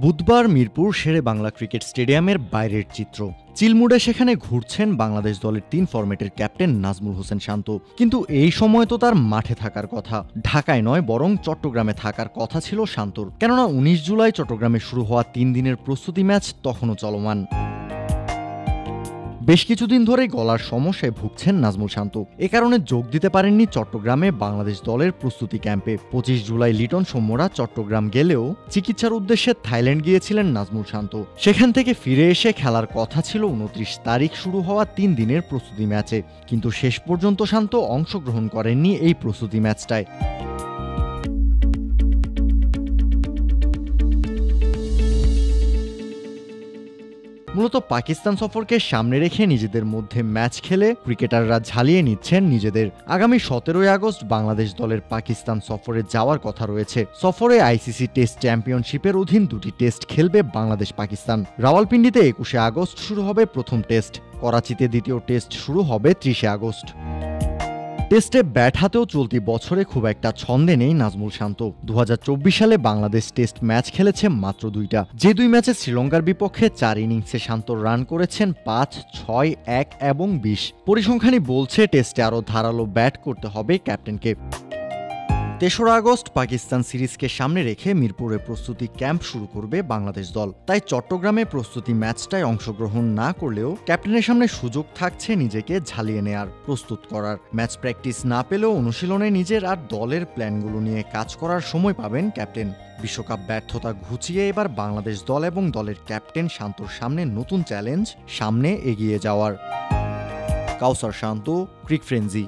বুধবার মিরপুর শেরে বাংলা ক্রিকেট স্টেডিয়ামের বাইরের চিত্র। চিলমুডে সেখানে ঘুরছেন বাংলাদেশ দলের ৩ ফরম্যাটের ক্যাপ্টেন নাজমুল হোসেন শান্ত। কিন্তু এই সময় তো তার মাঠে থাকার কথা, ঢাকায় নয় বরং চট্টগ্রামে থাকার কথা ছিল শান্তর। কেননা ১৯ জুলাই চট্টগ্রামে শুরু হওয়া ৩ দিনের প্রস্তুতি ম্যাচ তখনও চলমান। বেশ কিছুদিন ধরে গলার সমস্যায় ভুগছেন নাজমুল শান্ত। এ কারণে যোগ দিতে পারেননি চট্টগ্রামে বাংলাদেশ দলের প্রস্তুতি ক্যাম্পে। ২৫ জুলাই লিটন সৌম্যরা চট্টগ্রাম গেলেও চিকিৎসার উদ্দেশ্যে থাইল্যান্ড গিয়েছিলেন নাজমুল শান্ত। সেখান থেকে ফিরে এসে খেলার কথা ছিল ২৯ তারিখ শুরু হওয়া ৩ দিনের প্রস্তুতি ম্যাচে, কিন্তু শেষ পর্যন্ত শান্ত অংশগ্রহণ করেননি এই প্রস্তুতি ম্যাচটায়। মূলত পাকিস্তান সফরকে সামনে রেখে নিজেদের মধ্যে ম্যাচ খেলে ক্রিকেটাররা ঝালিয়ে নিচ্ছেন নিজেদের। আগামী ১৭ই আগস্ট বাংলাদেশ দলের পাকিস্তান সফরে যাওয়ার কথা রয়েছে। সফরে আইসিসি টেস্ট চ্যাম্পিয়নশিপের অধীন ২টি টেস্ট খেলবে বাংলাদেশ পাকিস্তান। রাওয়ালপিন্ডিতে ২১শে আগস্ট শুরু হবে প্রথম টেস্ট, করাচিতে দ্বিতীয় টেস্ট শুরু হবে ৩০শে আগস্ট। টেস্টে ব্যাট হাতেও চলতি বছরে খুব একটা ছন্দে নেই নাজমুল শান্ত। ২০২৪ সালে বাংলাদেশ টেস্ট ম্যাচ খেলেছে মাত্র ২টা। যে ২ ম্যাচে শ্রীলঙ্কার বিপক্ষে ৪ ইনিংসে শান্ত রান করেছেন ৫, ৬, ১ এবং ২০। পরিসংখ্যানই বলছে টেস্টে আরও ধারালো ব্যাট করতে হবে ক্যাপ্টেনকে। ৩রা আগস্ট পাকিস্তান সিরিজকে সামনে রেখে মিরপুরে প্রস্তুতি ক্যাম্প শুরু করবে বাংলাদেশ দল। তাই চট্টগ্রামে প্রস্তুতি ম্যাচটায় অংশগ্রহণ না করলেও ক্যাপ্টেনের সামনে সুযোগ থাকছে নিজেকে ঝালিয়ে নেয়ার, প্রস্তুত করার। ম্যাচ প্র্যাকটিস না পেলেও অনুশীলনে নিজের আর দলের প্ল্যানগুলো নিয়ে কাজ করার সময় পাবেন ক্যাপ্টেন। বিশ্বকাপ ব্যর্থতা ঘুচিয়ে এবার বাংলাদেশ দল এবং দলের ক্যাপ্টেন শান্তর সামনে নতুন চ্যালেঞ্জ, সামনে এগিয়ে যাওয়ার। কাউসার শান্ত, ক্রিক ফ্রেঞ্জি।